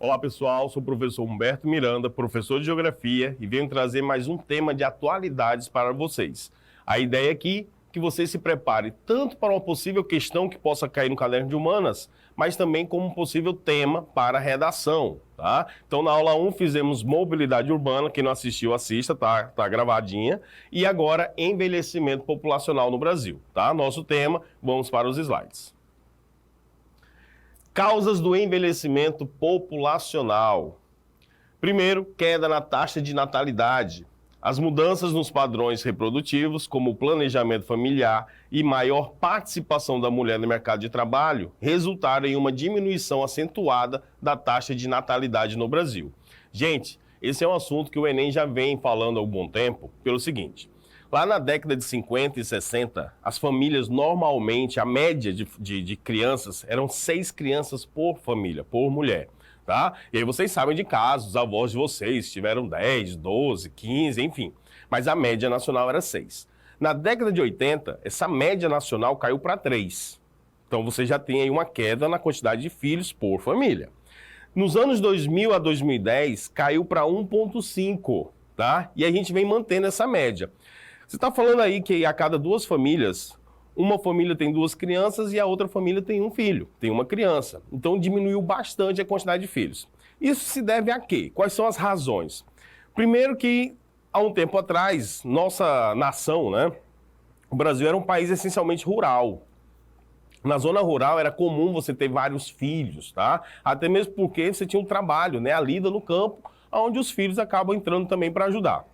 Olá pessoal, sou o professor Humberto Miranda, professor de Geografia e venho trazer mais um tema de atualidades para vocês. A ideia aqui é que você se prepare tanto para uma possível questão que possa cair no caderno de humanas, mas também como um possível tema para a redação, tá? Então na aula 1 fizemos mobilidade urbana, quem não assistiu assista, tá gravadinha, e agora envelhecimento populacional no Brasil, tá? Nosso tema, vamos para os slides. Causas do envelhecimento populacional. Primeiro, queda na taxa de natalidade. As mudanças nos padrões reprodutivos, como o planejamento familiar e maior participação da mulher no mercado de trabalho, resultaram em uma diminuição acentuada da taxa de natalidade no Brasil. Gente, esse é um assunto que o Enem já vem falando há algum tempo, pelo seguinte. Lá na década de 50 e 60, as famílias normalmente, a média de crianças eram 6 crianças por família, por mulher, tá? E aí vocês sabem de casos, os avós de vocês tiveram 10, 12, 15, enfim. Mas a média nacional era 6. Na década de 80, essa média nacional caiu para 3. Então você já tem aí uma queda na quantidade de filhos por família. Nos anos 2000 a 2010, caiu para 1,5, tá? E a gente vem mantendo essa média. Você está falando aí que a cada 2 famílias, uma família tem 2 crianças e a outra família tem um filho, tem uma criança. Então diminuiu bastante a quantidade de filhos. Isso se deve a quê? Quais são as razões? Primeiro que, há um tempo atrás, nossa nação, né? O Brasil era um país essencialmente rural. Na zona rural era comum você ter vários filhos, tá? Até mesmo porque você tinha um trabalho, né? A lida no campo, onde os filhos acabam entrando também para ajudar.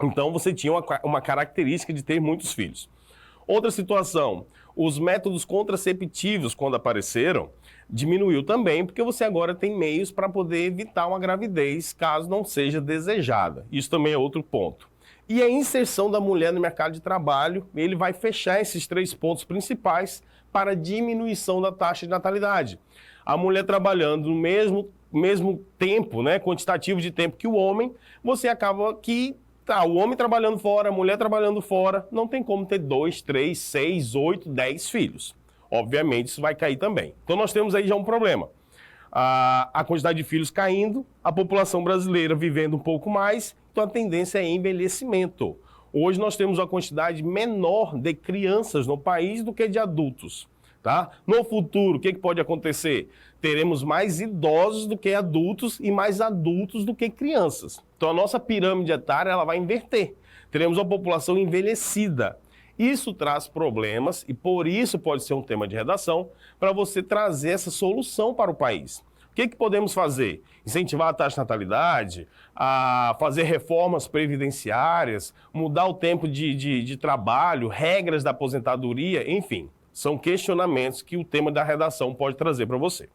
Então você tinha uma característica de ter muitos filhos. Outra situação, os métodos contraceptivos, quando apareceram, diminuiu também, porque você agora tem meios para poder evitar uma gravidez, caso não seja desejada. Isso também é outro ponto. E a inserção da mulher no mercado de trabalho, ele vai fechar esses 3 pontos principais para a diminuição da taxa de natalidade. A mulher trabalhando no mesmo tempo, né, quantitativo de tempo que o homem, você acaba que o homem trabalhando fora, a mulher trabalhando fora, não tem como ter 2, 3, 6, 8, 10 filhos. Obviamente, isso vai cair também. Então, nós temos aí já um problema. A quantidade de filhos caindo, a população brasileira vivendo um pouco mais, então a tendência é envelhecimento. Hoje, nós temos uma quantidade menor de crianças no país do que de adultos. Tá? No futuro, o que pode acontecer? Teremos mais idosos do que adultos e mais adultos do que crianças. Então a nossa pirâmide etária ela vai inverter. Teremos uma população envelhecida. Isso traz problemas e por isso pode ser um tema de redação para você trazer essa solução para o país. O que podemos fazer? Incentivar a taxa de natalidade, a fazer reformas previdenciárias, mudar o tempo de trabalho, regras da aposentadoria, enfim. São questionamentos que o tema da redação pode trazer para você.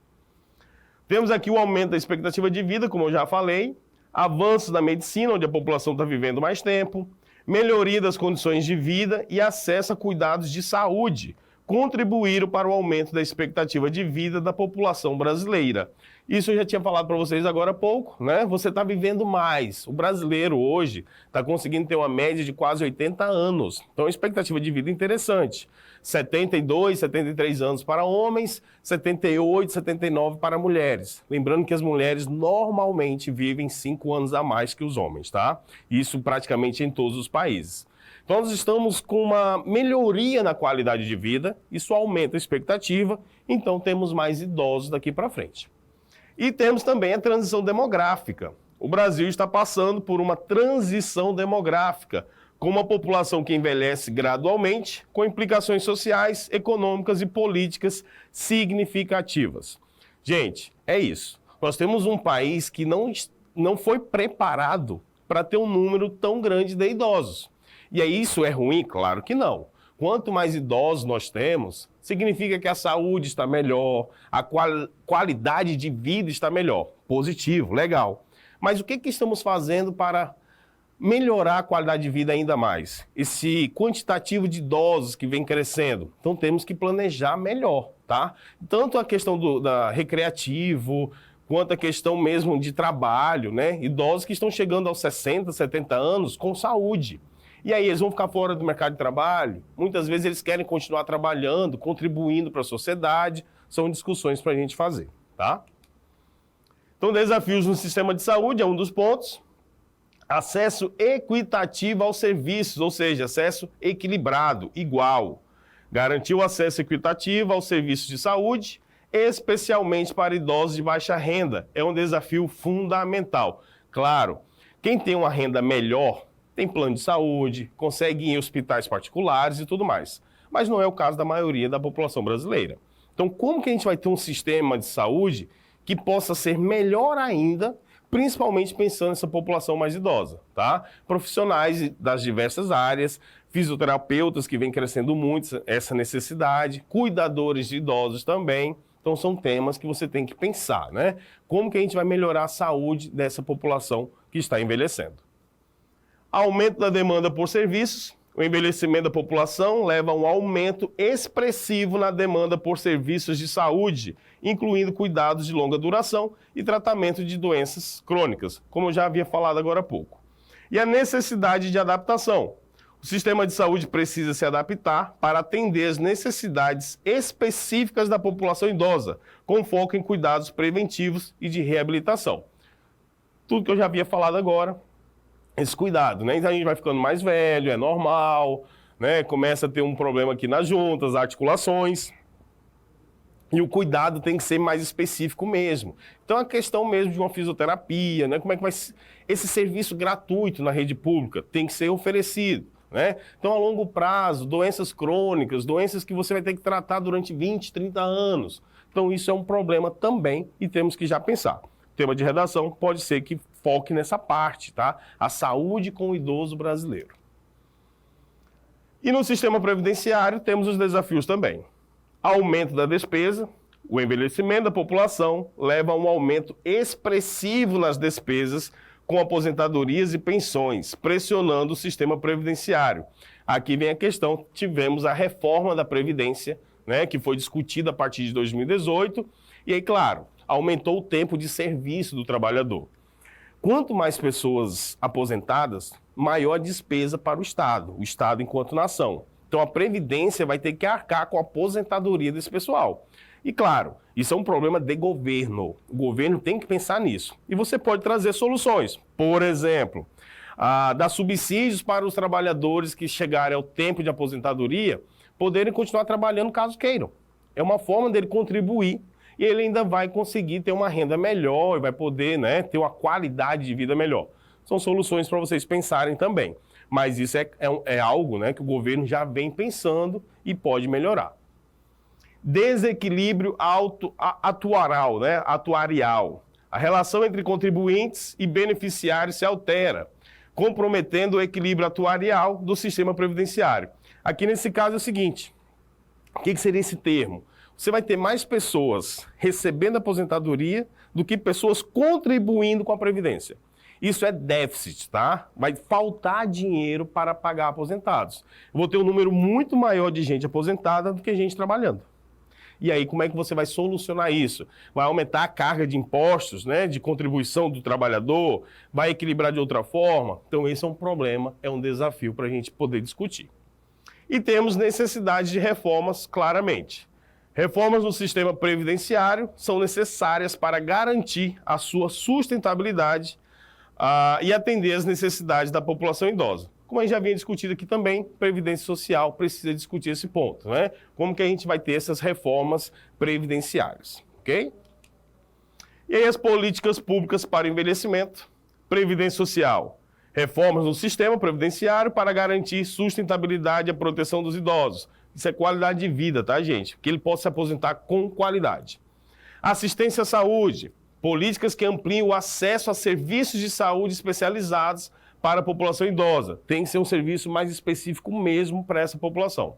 Temos aqui o aumento da expectativa de vida, como eu já falei, avanços na medicina, onde a população está vivendo mais tempo, melhoria das condições de vida e acesso a cuidados de saúde, contribuíram para o aumento da expectativa de vida da população brasileira. Isso eu já tinha falado para vocês agora há pouco, né? Você está vivendo mais. O brasileiro hoje está conseguindo ter uma média de quase 80 anos. Então, a expectativa de vida é interessante. 72, 73 anos para homens, 78, 79 para mulheres. Lembrando que as mulheres normalmente vivem 5 anos a mais que os homens, tá? Isso praticamente em todos os países. Então, nós estamos com uma melhoria na qualidade de vida, isso aumenta a expectativa, então temos mais idosos daqui para frente. E temos também a transição demográfica. O Brasil está passando por uma transição demográfica, com uma população que envelhece gradualmente, com implicações sociais, econômicas e políticas significativas. Gente, é isso. Nós temos um país que não foi preparado para ter um número tão grande de idosos. E aí isso é ruim? Claro que não. Quanto mais idosos nós temos, significa que a saúde está melhor, a qualidade de vida está melhor. Positivo, legal. Mas o que estamos fazendo para melhorar a qualidade de vida ainda mais? Esse quantitativo de idosos que vem crescendo. Então temos que planejar melhor, tá? Tanto a questão da recreativo, quanto a questão mesmo de trabalho, né? Idosos que estão chegando aos 60, 70 anos com saúde. E aí eles vão ficar fora do mercado de trabalho? Muitas vezes eles querem continuar trabalhando, contribuindo para a sociedade. São discussões para a gente fazer, tá? Então, desafios no sistema de saúde é um dos pontos. Acesso equitativo aos serviços, ou seja, acesso equilibrado, igual. Garantir o acesso equitativo aos serviços de saúde, especialmente para idosos de baixa renda. É um desafio fundamental. Claro, quem tem uma renda melhor tem plano de saúde, consegue ir em hospitais particulares e tudo mais. Mas não é o caso da maioria da população brasileira. Então, como que a gente vai ter um sistema de saúde que possa ser melhor ainda, principalmente pensando nessa população mais idosa, tá? Profissionais das diversas áreas, fisioterapeutas que vem crescendo muito essa necessidade, cuidadores de idosos também. Então são temas que você tem que pensar, né? Como que a gente vai melhorar a saúde dessa população que está envelhecendo? Aumento da demanda por serviços. O envelhecimento da população leva a um aumento expressivo na demanda por serviços de saúde, incluindo cuidados de longa duração e tratamento de doenças crônicas, como eu já havia falado agora há pouco. E a necessidade de adaptação. O sistema de saúde precisa se adaptar para atender as necessidades específicas da população idosa, com foco em cuidados preventivos e de reabilitação. Tudo que eu já havia falado agora, esse cuidado, né? Então a gente vai ficando mais velho, é normal, né? Começa a ter um problema aqui nas juntas, articulações. E o cuidado tem que ser mais específico mesmo. Então, a questão mesmo de uma fisioterapia, né? Como é que vai ser? Esse serviço gratuito na rede pública tem que ser oferecido, né? Então, a longo prazo, doenças crônicas, doenças que você vai ter que tratar durante 20, 30 anos. Então, isso é um problema também e temos que já pensar. O tema de redação pode ser que foque nessa parte, tá? A saúde com o idoso brasileiro. E no sistema previdenciário temos os desafios também. Aumento da despesa, o envelhecimento da população leva a um aumento expressivo nas despesas com aposentadorias e pensões, pressionando o sistema previdenciário. Aqui vem a questão, tivemos a reforma da Previdência, né, que foi discutida a partir de 2018, e aí, claro, aumentou o tempo de serviço do trabalhador. Quanto mais pessoas aposentadas, maior a despesa para o Estado enquanto nação. Então, a Previdência vai ter que arcar com a aposentadoria desse pessoal. E, claro, isso é um problema de governo. O governo tem que pensar nisso. E você pode trazer soluções. Por exemplo, dar subsídios para os trabalhadores que chegarem ao tempo de aposentadoria poderem continuar trabalhando caso queiram. É uma forma dele contribuir e ele ainda vai conseguir ter uma renda melhor e vai poder, né, ter uma qualidade de vida melhor. São soluções para vocês pensarem também. Mas isso é algo, né, que o governo já vem pensando e pode melhorar. Desequilíbrio atuarial, né, atuarial. A relação entre contribuintes e beneficiários se altera, comprometendo o equilíbrio atuarial do sistema previdenciário. Aqui nesse caso é o seguinte, o que seria esse termo? Você vai ter mais pessoas recebendo aposentadoria do que pessoas contribuindo com a Previdência. Isso é déficit, tá? Vai faltar dinheiro para pagar aposentados. Eu vou ter um número muito maior de gente aposentada do que gente trabalhando. E aí, como é que você vai solucionar isso? Vai aumentar a carga de impostos, né, de contribuição do trabalhador? Vai equilibrar de outra forma? Então, esse é um problema, é um desafio para a gente poder discutir. E temos necessidade de reformas, claramente. Reformas no sistema previdenciário são necessárias para garantir a sua sustentabilidade e atender às necessidades da população idosa. Como a gente já havia discutido aqui também, Previdência Social precisa discutir esse ponto, né? Como que a gente vai ter essas reformas previdenciárias, ok? E aí as políticas públicas para envelhecimento, Previdência Social, reformas no sistema previdenciário para garantir sustentabilidade e a proteção dos idosos. Isso é qualidade de vida, tá, gente? Que ele possa se aposentar com qualidade. Assistência à saúde, políticas que ampliem o acesso a serviços de saúde especializados para a população idosa. Tem que ser um serviço mais específico mesmo para essa população.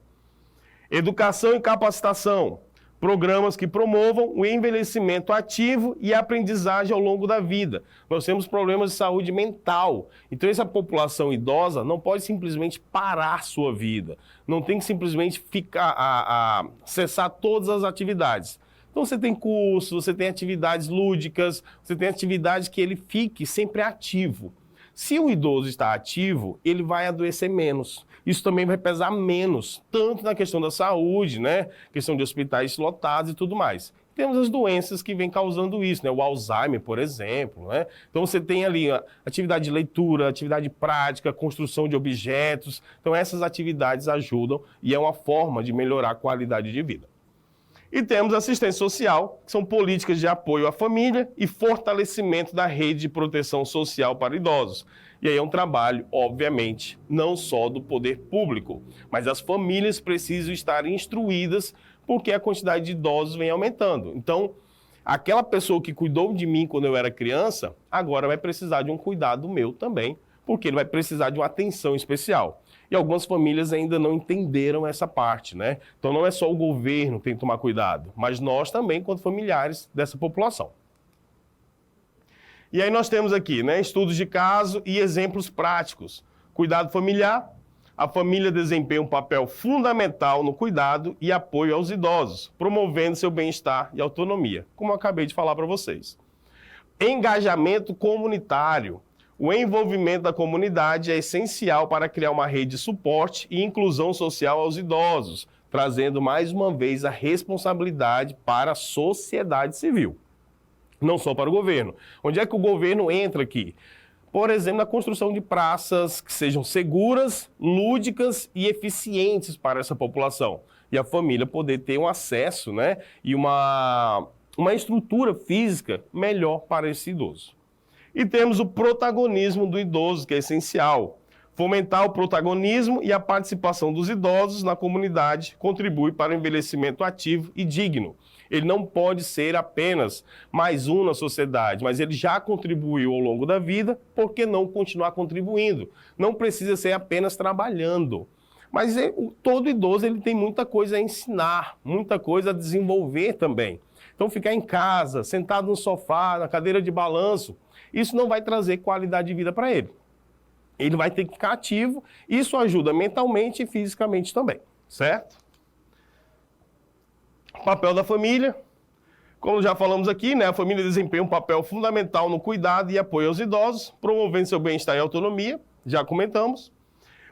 Educação e capacitação, programas que promovam o envelhecimento ativo e a aprendizagem ao longo da vida. Nós temos problemas de saúde mental. Então, essa população idosa não pode simplesmente parar sua vida. Não tem que simplesmente cessar todas as atividades. Então, você tem cursos, você tem atividades lúdicas, você tem atividades que ele fique sempre ativo. Se o idoso está ativo, ele vai adoecer menos. Isso também vai pesar menos, tanto na questão da saúde, né? Questão de hospitais lotados e tudo mais. temos as doenças que vêm causando isso, né? O Alzheimer, por exemplo, né? Então você tem ali a atividade de leitura, atividade prática, construção de objetos. Então essas atividades ajudam e é uma forma de melhorar a qualidade de vida. E temos assistência social, que são políticas de apoio à família e fortalecimento da rede de proteção social para idosos. E aí é um trabalho, obviamente, não só do poder público, mas as famílias precisam estar instruídas porque a quantidade de idosos vem aumentando. Então, aquela pessoa que cuidou de mim quando eu era criança, agora vai precisar de um cuidado meu também, porque ele vai precisar de uma atenção especial. E algumas famílias ainda não entenderam essa parte, né? Então não é só o governo que tem que tomar cuidado, mas nós também, enquanto familiares dessa população. E aí nós temos aqui, né, estudos de caso e exemplos práticos. Cuidado familiar. A família desempenha um papel fundamental no cuidado e apoio aos idosos, promovendo seu bem-estar e autonomia, como eu acabei de falar para vocês. Engajamento comunitário. O envolvimento da comunidade é essencial para criar uma rede de suporte e inclusão social aos idosos, trazendo mais uma vez a responsabilidade para a sociedade civil, não só para o governo. Onde é que o governo entra aqui? Por exemplo, na construção de praças que sejam seguras, lúdicas e eficientes para essa população. E a família poder ter um acesso, né, e uma estrutura física melhor para esse idoso. E temos o protagonismo do idoso, que é essencial. Fomentar o protagonismo e a participação dos idosos na comunidade contribui para o envelhecimento ativo e digno. Ele não pode ser apenas mais um na sociedade, mas ele já contribuiu ao longo da vida, por que não continuar contribuindo? Não precisa ser apenas trabalhando. Mas todo idoso ele tem muita coisa a ensinar, muita coisa a desenvolver também. Então ficar em casa, sentado no sofá, na cadeira de balanço, isso não vai trazer qualidade de vida para ele. Ele vai ter que ficar ativo, isso ajuda mentalmente e fisicamente também, certo? Papel da família, como já falamos aqui, né, a família desempenha um papel fundamental no cuidado e apoio aos idosos, promovendo seu bem-estar e autonomia, já comentamos.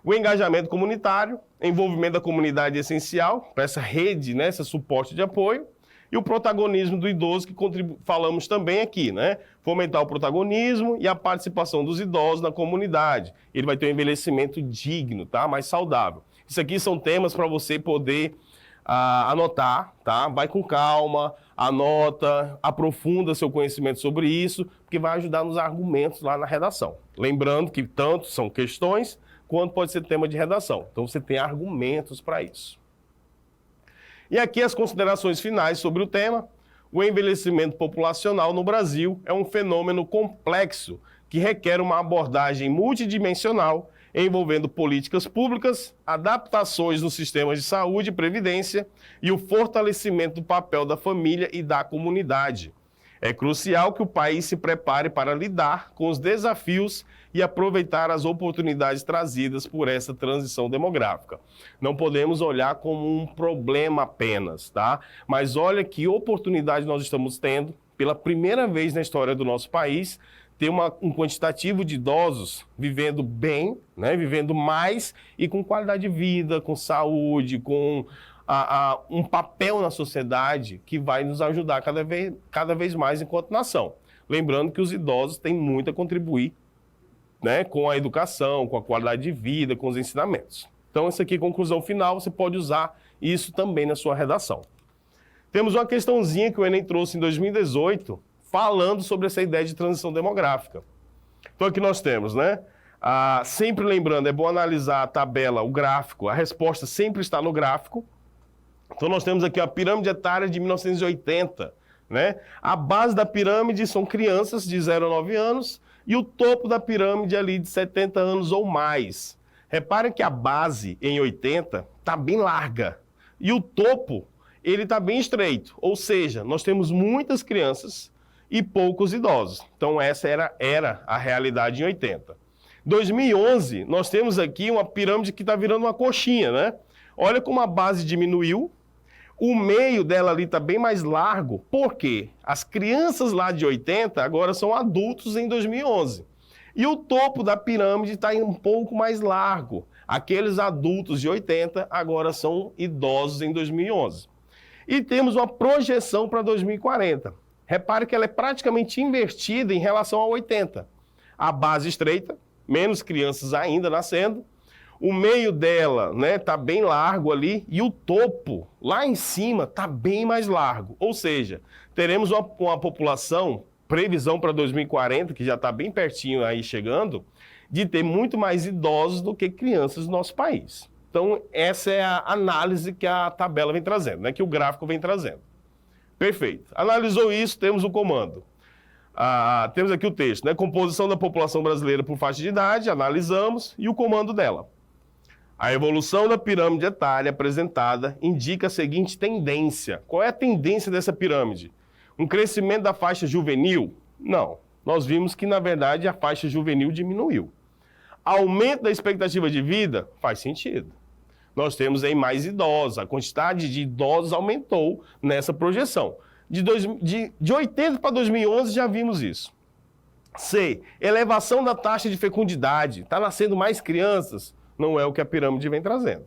O engajamento comunitário, envolvimento da comunidade é essencial para essa rede, né, esse suporte de apoio. E o protagonismo do idoso, que falamos também aqui, né? Fomentar o protagonismo e a participação dos idosos na comunidade. Ele vai ter um envelhecimento digno, tá? Mais saudável. Isso aqui são temas para você poder anotar, tá? Vai com calma, anota, aprofunda seu conhecimento sobre isso, porque vai ajudar nos argumentos lá na redação. Lembrando que tanto são questões, quanto pode ser tema de redação. Então você tem argumentos para isso. E aqui as considerações finais sobre o tema. O envelhecimento populacional no Brasil é um fenômeno complexo que requer uma abordagem multidimensional envolvendo políticas públicas, adaptações nos sistemas de saúde e previdência e o fortalecimento do papel da família e da comunidade. É crucial que o país se prepare para lidar com os desafios e aproveitar as oportunidades trazidas por essa transição demográfica. Não podemos olhar como um problema apenas, tá? Mas olha que oportunidade nós estamos tendo, pela primeira vez na história do nosso país, ter um quantitativo de idosos vivendo bem, né? Vivendo mais e com qualidade de vida, com saúde, com um papel na sociedade que vai nos ajudar cada vez mais enquanto nação. Lembrando que os idosos têm muito a contribuir, né, com a educação, com a qualidade de vida, com os ensinamentos. Então, essa aqui é a conclusão final, você pode usar isso também na sua redação. Temos uma questãozinha que o Enem trouxe em 2018, falando sobre essa ideia de transição demográfica. Então, aqui nós temos, né? Sempre lembrando, é bom analisar a tabela, o gráfico, a resposta sempre está no gráfico. Então, nós temos aqui a pirâmide etária de 1980, né? A base da pirâmide são crianças de 0 a 9 anos e o topo da pirâmide ali de 70 anos ou mais. Reparem que a base em 80 está bem larga e o topo ele está bem estreito, ou seja, nós temos muitas crianças e poucos idosos. Então, essa era a realidade em 80. 2011, nós temos aqui uma pirâmide que está virando uma coxinha, né? Olha como a base diminuiu. O meio dela ali está bem mais largo, porque as crianças lá de 80 agora são adultos em 2011. E o topo da pirâmide está um pouco mais largo. Aqueles adultos de 80 agora são idosos em 2011. E temos uma projeção para 2040. Repare que ela é praticamente invertida em relação a 80. A base estreita, menos crianças ainda nascendo, o meio dela tá bem largo ali e o topo, lá em cima, está bem mais largo. Ou seja, teremos uma população, previsão para 2040, que já está bem pertinho aí chegando, de ter muito mais idosos do que crianças no nosso país. Então, essa é a análise que a tabela vem trazendo, que o gráfico vem trazendo. Perfeito. Analisou isso, temos o comando. Temos aqui o texto, composição da população brasileira por faixa de idade, analisamos, e o comando dela. A evolução da pirâmide etária apresentada indica a seguinte tendência. Qual é a tendência dessa pirâmide? Um crescimento da faixa juvenil? Não. Nós vimos que, na verdade, a faixa juvenil diminuiu. Aumento da expectativa de vida? Faz sentido. Nós temos aí mais idosos, a quantidade de idosos aumentou nessa projeção. De 80 para 2011 já vimos isso. C. Elevação da taxa de fecundidade. Está nascendo mais crianças? Não é o que a pirâmide vem trazendo.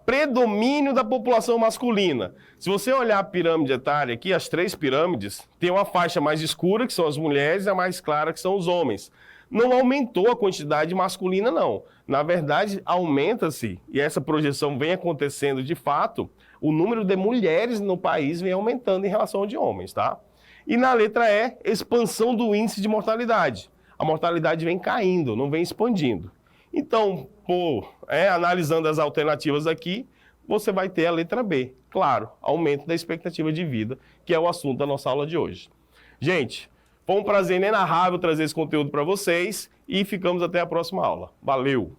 Predomínio da população masculina. Se você olhar a pirâmide etária aqui, as 3 pirâmides, tem uma faixa mais escura, que são as mulheres, e a mais clara, que são os homens. Não aumentou a quantidade masculina, não. Na verdade, aumenta-se, e essa projeção vem acontecendo de fato, o número de mulheres no país vem aumentando em relação ao de homens, tá? E na letra E, expansão do índice de mortalidade. A mortalidade vem caindo, não vem expandindo. Então, analisando as alternativas aqui, você vai ter a letra B. Claro, aumento da expectativa de vida, que é o assunto da nossa aula de hoje. Gente, foi um prazer inenarrável trazer esse conteúdo para vocês e ficamos até a próxima aula. Valeu!